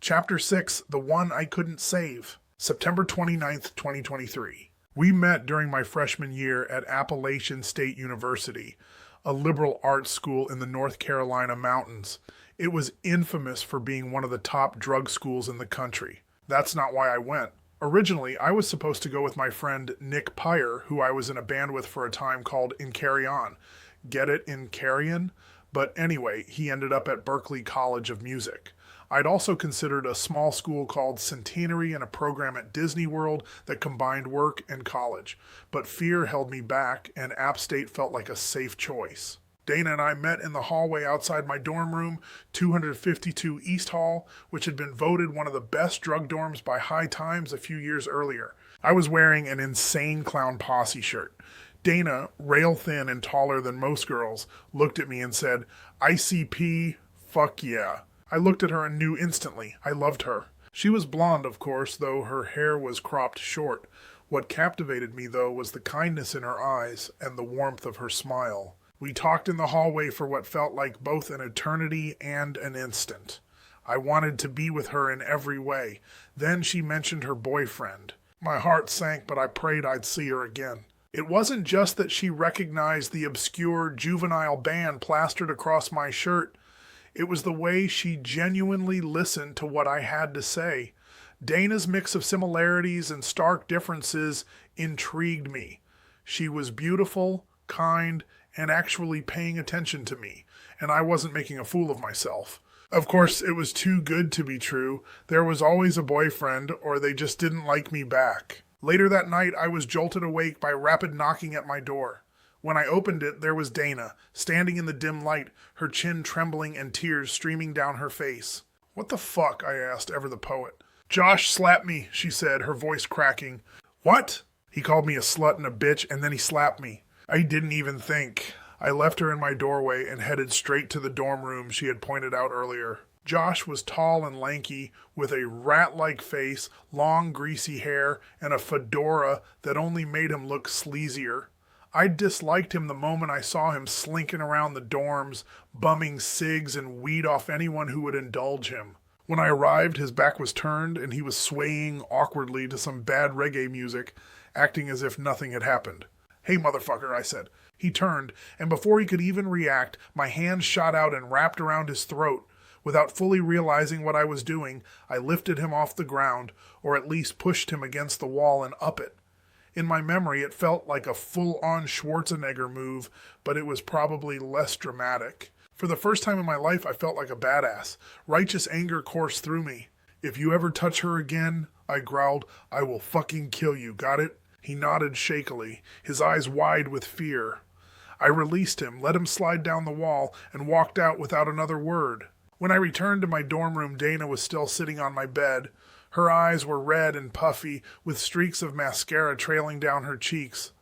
Chapter 6, The One I Couldn't Save. September 29th, 2023. We met during my freshman year at Appalachian State University, a liberal arts school in the North Carolina mountains. It was infamous for being one of the top drug schools in the country. That's not why I went. Originally, I was supposed to go with my friend Nick Pyre, who I was in a band with for a time called In Carry On. Get it, In Carrion? But anyway, he ended up at Berklee College of Music. I'd also considered a small school called Centenary and a program at Disney World that combined work and college. But fear held me back, and App State felt like a safe choice. Dana and I met in the hallway outside my dorm room, 252 East Hall, which had been voted one of the best drug dorms by High Times a few years earlier. I was wearing an Insane Clown Posse shirt. Dana, rail thin and taller than most girls, looked at me and said, "ICP, fuck yeah." I looked at her and knew instantly I loved her. She was blonde, of course, though her hair was cropped short. What captivated me, though, was the kindness in her eyes and the warmth of her smile. We talked in the hallway for what felt like both an eternity and an instant. I wanted to be with her in every way. Then she mentioned her boyfriend. My heart sank, but I prayed I'd see her again. It wasn't just that she recognized the obscure juvenile band plastered across my shirt. It was the way she genuinely listened to what I had to say. Dana's mix of similarities and stark differences intrigued me. She was beautiful, kind, and actually paying attention to me, and I wasn't making a fool of myself. Of course, it was too good to be true. There was always a boyfriend, or they just didn't like me back. Later that night, I was jolted awake by rapid knocking at my door. When I opened it, there was Dana, standing in the dim light, her chin trembling and tears streaming down her face. "What the fuck?" I asked, ever the poet. "Josh slapped me," she said, her voice cracking. "What?" He called me a slut and a bitch, and then he slapped me. I didn't even think. I left her in my doorway and headed straight to the dorm room she had pointed out earlier. Josh was tall and lanky, with a rat-like face, long greasy hair, and a fedora that only made him look sleazier. I disliked him the moment I saw him slinking around the dorms, bumming cigs and weed off anyone who would indulge him. When I arrived, his back was turned, and he was swaying awkwardly to some bad reggae music, acting as if nothing had happened. "Hey, motherfucker," I said. He turned, and before he could even react, my hand shot out and wrapped around his throat. Without fully realizing what I was doing, I lifted him off the ground, or at least pushed him against the wall and up it. In my memory, it felt like a full-on Schwarzenegger move, but it was probably less dramatic. For the first time in my life, I felt like a badass. Righteous anger coursed through me. "If you ever touch her again," I growled, "I will fucking kill you, got it?" He nodded shakily, his eyes wide with fear. I released him, let him slide down the wall, and walked out without another word. When I returned to my dorm room, Dana was still sitting on my bed. Her eyes were red and puffy, with streaks of mascara trailing down her cheeks.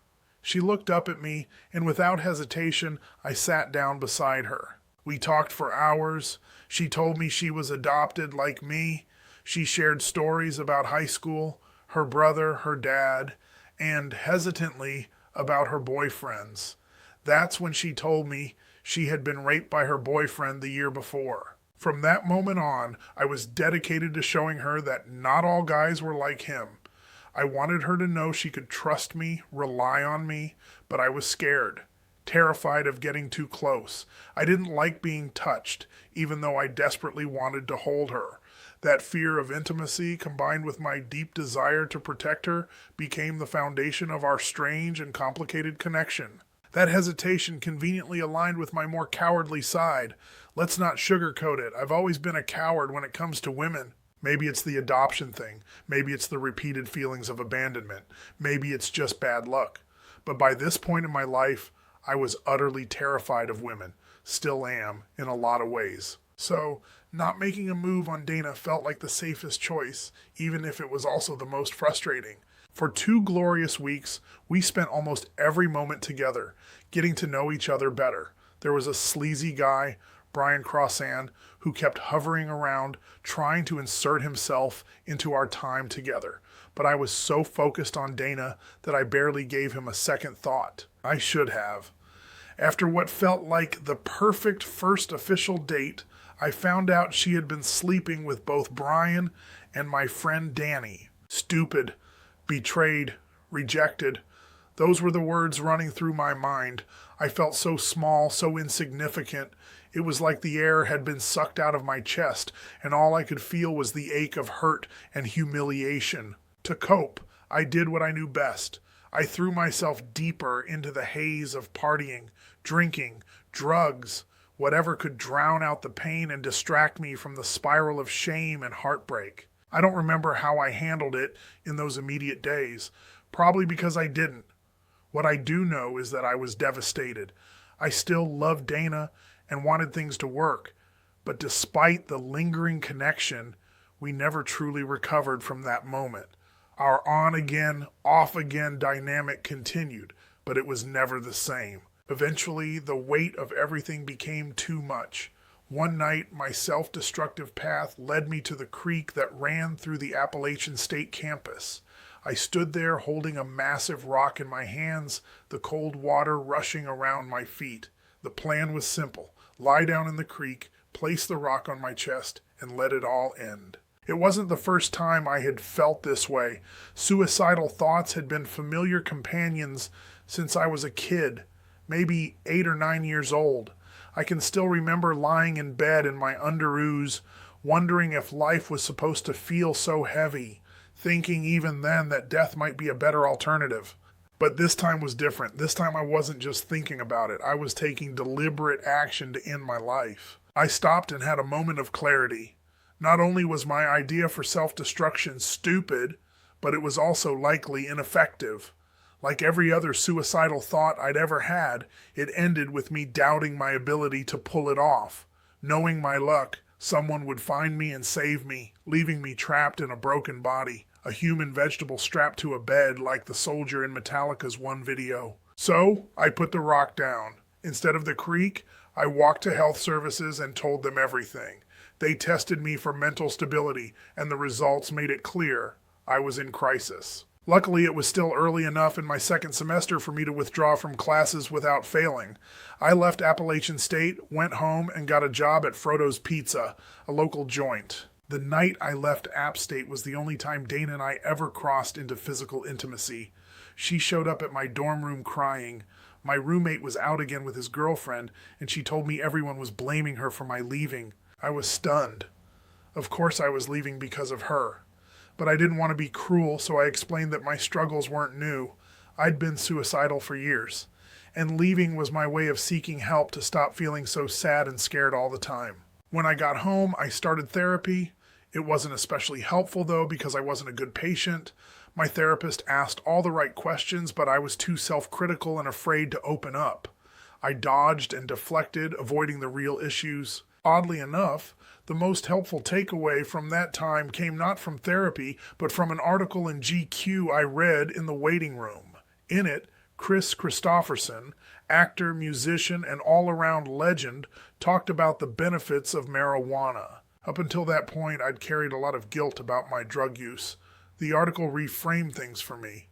She looked up at me, and without hesitation, I sat down beside her. We talked for hours. She told me she was adopted like me. She shared stories about high school, her brother, her dad, and, hesitantly, about her boyfriends. That's when she told me she had been raped by her boyfriend the year before. From that moment on, I was dedicated to showing her that not all guys were like him. I wanted her to know she could trust me, rely on me, but I was scared, terrified of getting too close. I didn't like being touched, even though I desperately wanted to hold her. That fear of intimacy, combined with my deep desire to protect her, became the foundation of our strange and complicated connection. That hesitation conveniently aligned with my more cowardly side. Let's not sugarcoat it. I've always been a coward when it comes to women. Maybe it's the adoption thing. Maybe it's the repeated feelings of abandonment. Maybe it's just bad luck. But by this point in my life, I was utterly terrified of women. Still am, in a lot of ways. So, not making a move on Dana felt like the safest choice, even if it was also the most frustrating. For 2 glorious weeks, we spent almost every moment together, getting to know each other better. There was a sleazy guy, Brian Crossan, who kept hovering around, trying to insert himself into our time together. But I was so focused on Dana that I barely gave him a second thought. I should have. After what felt like the perfect first official date, I found out she had been sleeping with both Brian and my friend Danny. Stupid, betrayed, rejected. Those were the words running through my mind. I felt so small, so insignificant. It was like the air had been sucked out of my chest, and all I could feel was the ache of hurt and humiliation. To cope, I did what I knew best. I threw myself deeper into the haze of partying, drinking, drugs, whatever could drown out the pain and distract me from the spiral of shame and heartbreak. I don't remember how I handled it in those immediate days, probably because I didn't. What I do know is that I was devastated. I still loved Dana and wanted things to work, but despite the lingering connection, we never truly recovered from that moment. Our on-again, off-again dynamic continued, but it was never the same. Eventually, the weight of everything became too much. One night, my self-destructive path led me to the creek that ran through the Appalachian State campus. I stood there holding a massive rock in my hands, the cold water rushing around my feet. The plan was simple. Lie down in the creek, place the rock on my chest, and let it all end. It wasn't the first time I had felt this way. Suicidal thoughts had been familiar companions since I was a kid, maybe 8 or 9 years old. I can still remember lying in bed in my underoos, wondering if life was supposed to feel so heavy, thinking even then that death might be a better alternative. But this time was different. This time I wasn't just thinking about it. I was taking deliberate action to end my life. I stopped and had a moment of clarity. Not only was my idea for self-destruction stupid, but it was also likely ineffective. Like every other suicidal thought I'd ever had, it ended with me doubting my ability to pull it off. Knowing my luck, someone would find me and save me, leaving me trapped in a broken body, a human vegetable strapped to a bed like the soldier in Metallica's one video. So, I put the rock down. Instead of the creek, I walked to health services and told them everything. They tested me for mental stability, and the results made it clear I was in crisis. Luckily, it was still early enough in my second semester for me to withdraw from classes without failing. I left Appalachian State, went home, and got a job at Frodo's Pizza, a local joint. The night I left App State was the only time Dana and I ever crossed into physical intimacy. She showed up at my dorm room crying. My roommate was out again with his girlfriend, and she told me everyone was blaming her for my leaving. I was stunned. Of course I was leaving because of her. But I didn't want to be cruel, so I explained that my struggles weren't new. I'd been suicidal for years, and leaving was my way of seeking help to stop feeling so sad and scared all the time. When I got home, I started therapy. It wasn't especially helpful, though, because I wasn't a good patient. My therapist asked all the right questions, but I was too self-critical and afraid to open up. I dodged and deflected, avoiding the real issues. Oddly enough, the most helpful takeaway from that time came not from therapy, but from an article in GQ I read in the waiting room. In it, Chris Christopherson, actor, musician, and all-around legend, talked about the benefits of marijuana. Up until that point, I'd carried a lot of guilt about my drug use. The article reframed things for me.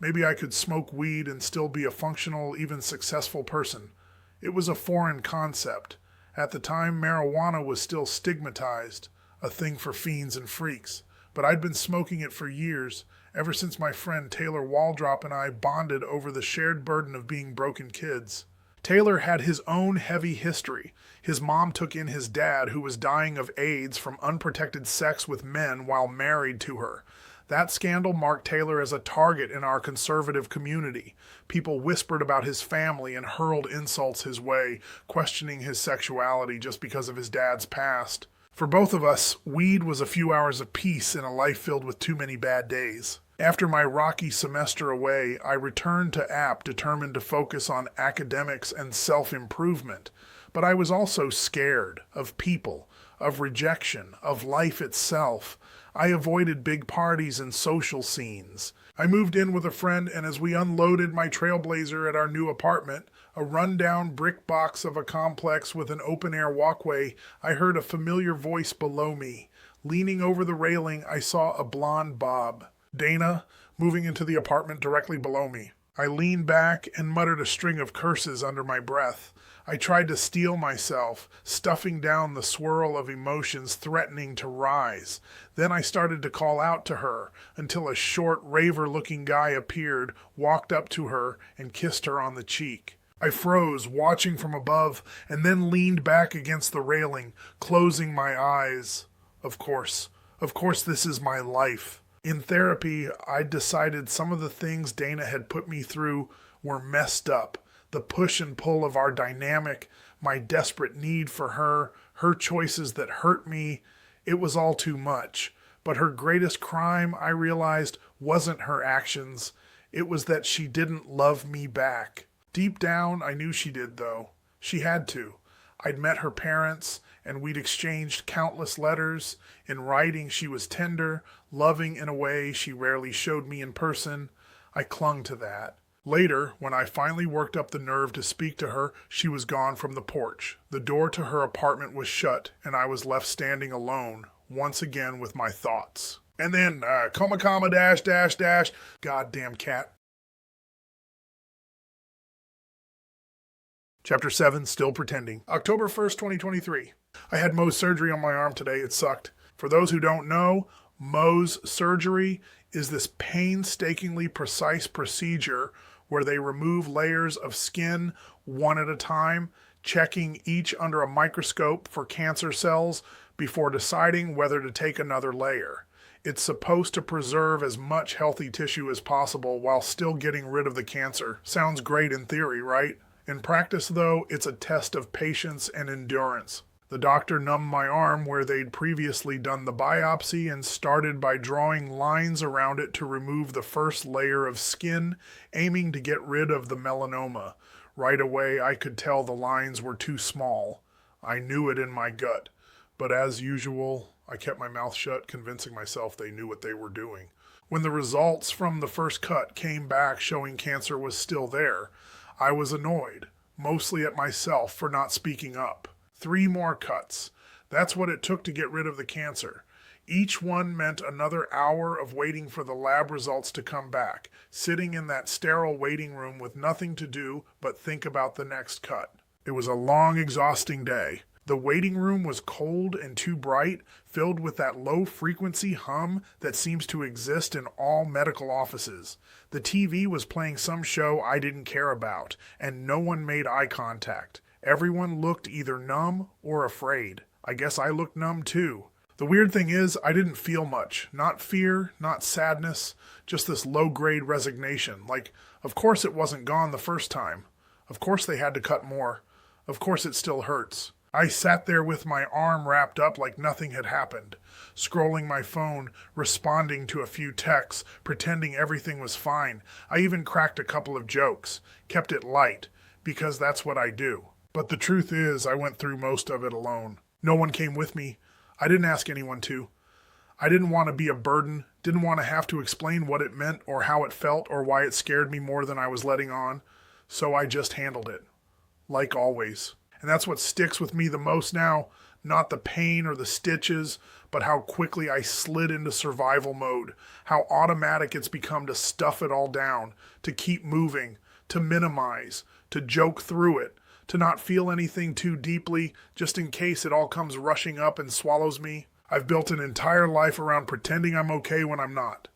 Maybe I could smoke weed and still be a functional, even successful person. It was a foreign concept. At the time, marijuana was still stigmatized, a thing for fiends and freaks. But I'd been smoking it for years, ever since my friend Taylor Waldrop and I bonded over the shared burden of being broken kids. Taylor had his own heavy history. His mom took in his dad, who was dying of AIDS from unprotected sex with men while married to her. That scandal marked Taylor as a target in our conservative community. People whispered about his family and hurled insults his way, questioning his sexuality just because of his dad's past. For both of us, weed was a few hours of peace in a life filled with too many bad days. After my rocky semester away, I returned to App determined to focus on academics and self-improvement. But I was also scared of people, of rejection, of life itself. I avoided big parties and social scenes. I moved in with a friend, and as we unloaded my Trailblazer at our new apartment, a rundown brick box of a complex with an open-air walkway, I heard a familiar voice below me. Leaning over the railing, I saw a blonde bob. Dana, moving into the apartment directly below me. I leaned back and muttered a string of curses under my breath. I tried to steel myself, stuffing down the swirl of emotions threatening to rise. Then I started to call out to her until a short, raver-looking guy appeared, walked up to her, and kissed her on the cheek. I froze, watching from above, and then leaned back against the railing, closing my eyes. Of course, this is my life. In therapy, I'd decided some of the things Dana had put me through were messed up. The push and pull of our dynamic, my desperate need for her, her choices that hurt me, it was all too much. But her greatest crime, I realized, wasn't her actions. It was that she didn't love me back. Deep down, I knew she did, though. She had to. I'd met her parents, and we'd exchanged countless letters. In writing, she was tender, loving in a way she rarely showed me in person. I clung to that. Later, when I finally worked up the nerve to speak to her, she was gone from the porch. The door to her apartment was shut, and I was left standing alone, once again with my thoughts. And then, comma, dash, goddamn cat. Chapter 7, Still Pretending. October 1st, 2023. I had Mohs surgery on my arm today. It sucked. For those who don't know, Mohs surgery is this painstakingly precise procedure where they remove layers of skin one at a time, checking each under a microscope for cancer cells before deciding whether to take another layer. It's supposed to preserve as much healthy tissue as possible while still getting rid of the cancer. Sounds great in theory, right? In practice, though, it's a test of patience and endurance. The doctor numbed my arm where they'd previously done the biopsy and started by drawing lines around it to remove the first layer of skin, aiming to get rid of the melanoma. Right away, I could tell the lines were too small. I knew it in my gut. But as usual, I kept my mouth shut, convincing myself they knew what they were doing. When the results from the first cut came back showing cancer was still there, I was annoyed, mostly at myself for not speaking up. 3 more cuts. That's what it took to get rid of the cancer. Each one meant another hour of waiting for the lab results to come back, sitting in that sterile waiting room with nothing to do but think about the next cut. It was a long, exhausting day. The waiting room was cold and too bright, filled with that low-frequency hum that seems to exist in all medical offices. The TV was playing some show I didn't care about, and no one made eye contact. Everyone looked either numb or afraid. I guess I looked numb too. The weird thing is, I didn't feel much. Not fear, not sadness, just this low-grade resignation. Like, of course it wasn't gone the first time. Of course they had to cut more. Of course it still hurts. I sat there with my arm wrapped up like nothing had happened, scrolling my phone, responding to a few texts, pretending everything was fine. I even cracked a couple of jokes, kept it light, because that's what I do. But the truth is, I went through most of it alone. No one came with me. I didn't ask anyone to. I didn't want to be a burden, didn't want to have to explain what it meant or how it felt or why it scared me more than I was letting on. So I just handled it. Like always. And that's what sticks with me the most now, not the pain or the stitches, but how quickly I slid into survival mode, how automatic it's become to stuff it all down, to keep moving, to minimize, to joke through it, to not feel anything too deeply, just in case it all comes rushing up and swallows me. I've built an entire life around pretending I'm okay when I'm not,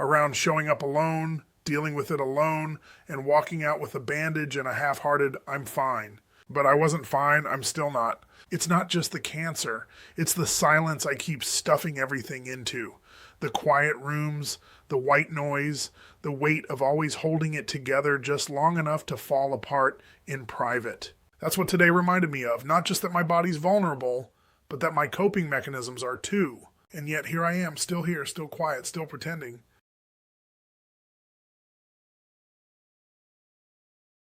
around showing up alone, dealing with it alone, and walking out with a bandage and a half-hearted "I'm fine." But I wasn't fine, I'm still not. It's not just the cancer, it's the silence I keep stuffing everything into. The quiet rooms, the white noise, the weight of always holding it together just long enough to fall apart in private. That's what today reminded me of, not just that my body's vulnerable, but that my coping mechanisms are too. And yet here I am, still here, still quiet, still pretending.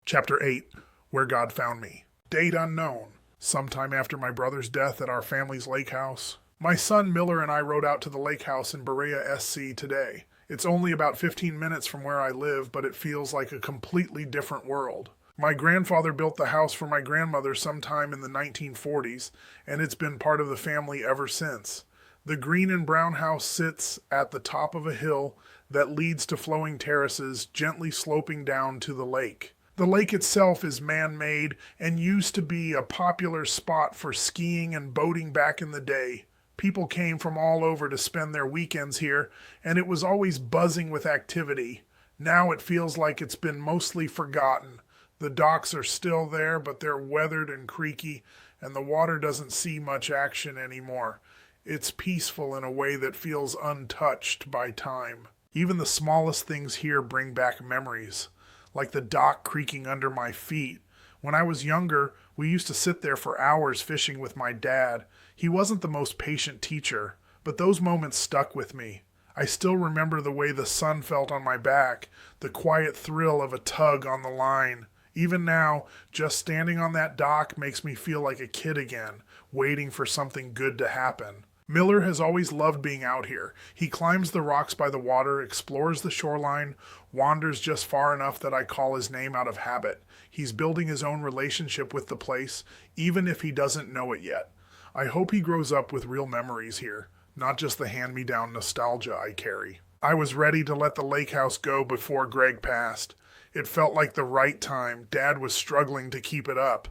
Chapter 8, Where God Found Me. Date unknown. Sometime after my brother's death at our family's lake house. My son Miller and I rode out to the lake house in Berea, SC today. It's only about 15 minutes from where I live, but it feels like a completely different world. My grandfather built the house for my grandmother sometime in the 1940s, and it's been part of the family ever since. The green and brown house sits at the top of a hill that leads to flowing terraces gently sloping down to the lake. The lake itself is man-made and used to be a popular spot for skiing and boating back in the day. People came from all over to spend their weekends here, and it was always buzzing with activity. Now it feels like it's been mostly forgotten. The docks are still there, but they're weathered and creaky, and the water doesn't see much action anymore. It's peaceful in a way that feels untouched by time. Even the smallest things here bring back memories, like the dock creaking under my feet. When I was younger, we used to sit there for hours fishing with my dad. He wasn't the most patient teacher, but those moments stuck with me. I still remember the way the sun felt on my back, the quiet thrill of a tug on the line. Even now, just standing on that dock makes me feel like a kid again, waiting for something good to happen. Miller has always loved being out here. He climbs the rocks by the water, explores the shoreline, wanders just far enough that I call his name out of habit. He's building his own relationship with the place, even if he doesn't know it yet. I hope he grows up with real memories here, not just the hand-me-down nostalgia I carry. I was ready to let the lake house go before Greg passed. It felt like the right time. Dad was struggling to keep it up,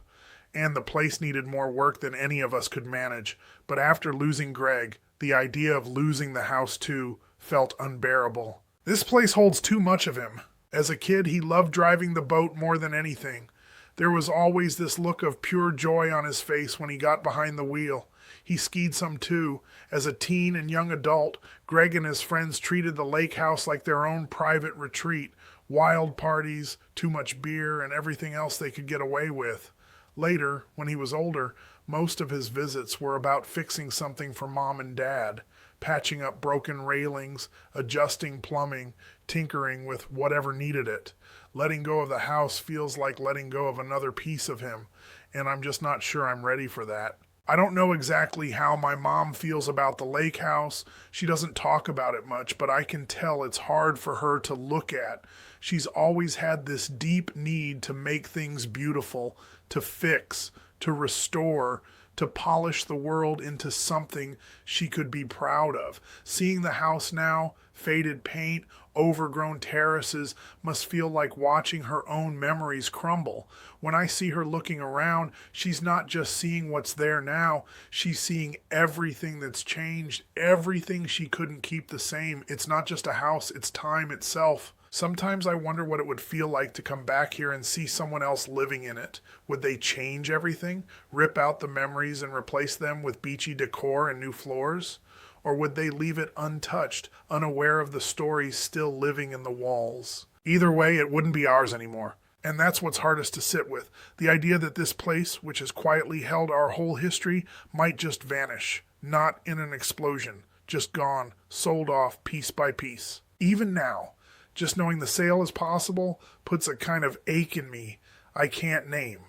and the place needed more work than any of us could manage. But after losing Greg, the idea of losing the house too felt unbearable. This place holds too much of him. As a kid, he loved driving the boat more than anything. There was always this look of pure joy on his face when he got behind the wheel. He skied some too. As a teen and young adult, Greg and his friends treated the lake house like their own private retreat. Wild parties, too much beer, and everything else they could get away with. Later, when he was older, most of his visits were about fixing something for Mom and Dad, patching up broken railings, adjusting plumbing, tinkering with whatever needed it. Letting go of the house feels like letting go of another piece of him, and I'm just not sure I'm ready for that. I don't know exactly how my mom feels about the lake house. She doesn't talk about it much, but I can tell it's hard for her to look at. She's always had this deep need to make things beautiful, to fix, to restore, to polish the world into something she could be proud of. Seeing the house now, faded paint, overgrown terraces, must feel like watching her own memories crumble. When I see her looking around, she's not just seeing what's there now, she's seeing everything that's changed, everything she couldn't keep the same. It's not just a house, it's time itself. Sometimes I wonder what it would feel like to come back here and see someone else living in it. Would they change everything, rip out the memories and replace them with beachy decor and new floors? Or would they leave it untouched, unaware of the stories still living in the walls? Either way, it wouldn't be ours anymore. And that's what's hardest to sit with. The idea that this place, which has quietly held our whole history, might just vanish. Not in an explosion. Just gone, sold off piece by piece. Even now, just knowing the sale is possible puts a kind of ache in me I can't name.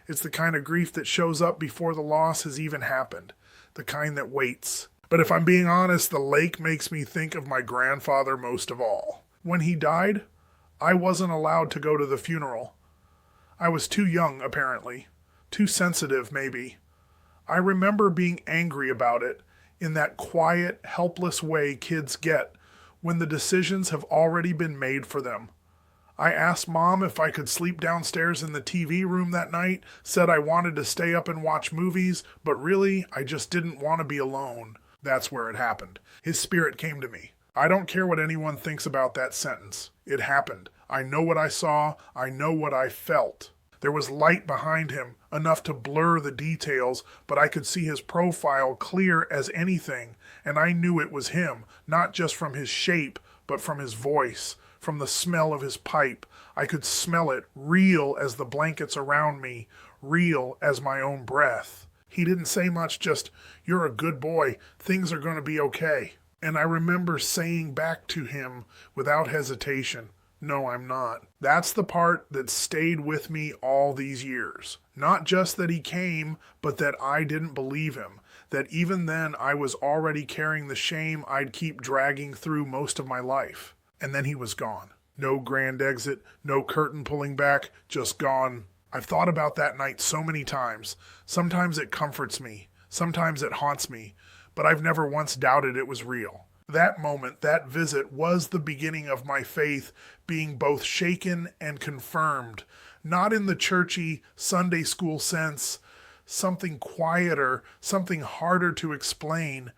It's the kind of grief that shows up before the loss has even happened. The kind that waits. But if I'm being honest, the lake makes me think of my grandfather most of all. When he died, I wasn't allowed to go to the funeral. I was too young, apparently. Too sensitive, maybe. I remember being angry about it in that quiet, helpless way kids get when the decisions have already been made for them. I asked Mom if I could sleep downstairs in the TV room that night, said I wanted to stay up and watch movies, but really, I just didn't want to be alone. That's where it happened. His spirit came to me. I don't care what anyone thinks about that sentence. It happened. I know what I saw. I know what I felt. There was light behind him, enough to blur the details, but I could see his profile clear as anything, and I knew it was him, not just from his shape, but from his voice, from the smell of his pipe. I could smell it, real as the blankets around me, real as my own breath. He didn't say much, just, "You're a good boy, things are going to be okay." And I remember saying back to him without hesitation, "No, I'm not." That's the part that stayed with me all these years. Not just that he came, but that I didn't believe him. That even then I was already carrying the shame I'd keep dragging through most of my life. And then he was gone. No grand exit, no curtain pulling back, just gone. I've thought about that night so many times. Sometimes it comforts me. Sometimes it haunts me. but I've never once doubted it was real. That moment, that visit, was the beginning of my faith being both shaken and confirmed, not in the churchy Sunday school sense, something quieter, something harder to explain,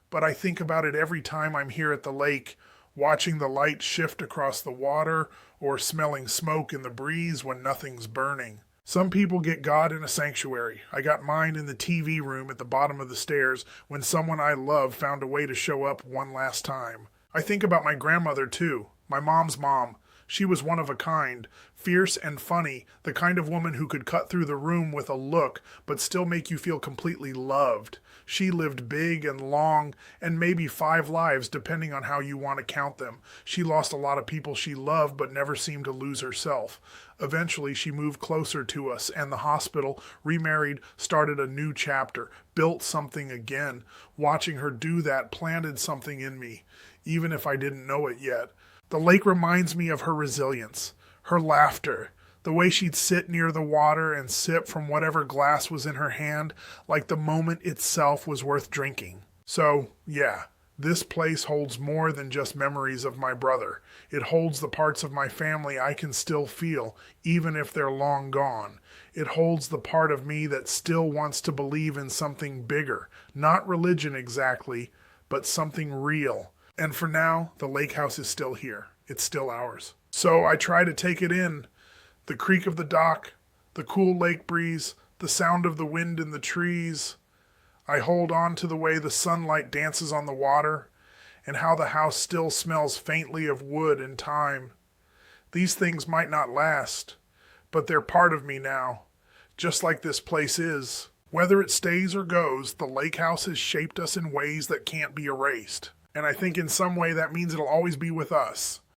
but I think about it every time I'm here at the lake, watching the light shift across the water or smelling smoke in the breeze when nothing's burning. Some people get God in a sanctuary. I got mine in the TV room at the bottom of the stairs when someone I love found a way to show up one last time. I think about my grandmother too, my mom's mom. She was one of a kind, fierce and funny, the kind of woman who could cut through the room with a look but still make you feel completely loved. She lived big and long, and maybe 5 lives depending on how you want to count them. She lost a lot of people she loved but never seemed to lose herself. Eventually she moved closer to us, and the hospital, remarried, started a new chapter, built something again. Watching her do that planted something in me, even if I didn't know it yet. The lake reminds me of her resilience, her laughter, the way she'd sit near the water and sip from whatever glass was in her hand, like the moment itself was worth drinking. So, yeah, this place holds more than just memories of my brother. It holds the parts of my family I can still feel, even if they're long gone. It holds the part of me that still wants to believe in something bigger, not religion exactly, but something real. And for now, the lake house is still here. It's still ours. So I try to take it in. The creak of the dock, the cool lake breeze, the sound of the wind in the trees. I hold on to the way the sunlight dances on the water, and how the house still smells faintly of wood and thyme. These things might not last, but they're part of me now, just like this place is. Whether it stays or goes, the lake house has shaped us in ways that can't be erased. And I think in some way that means it'll always be with us.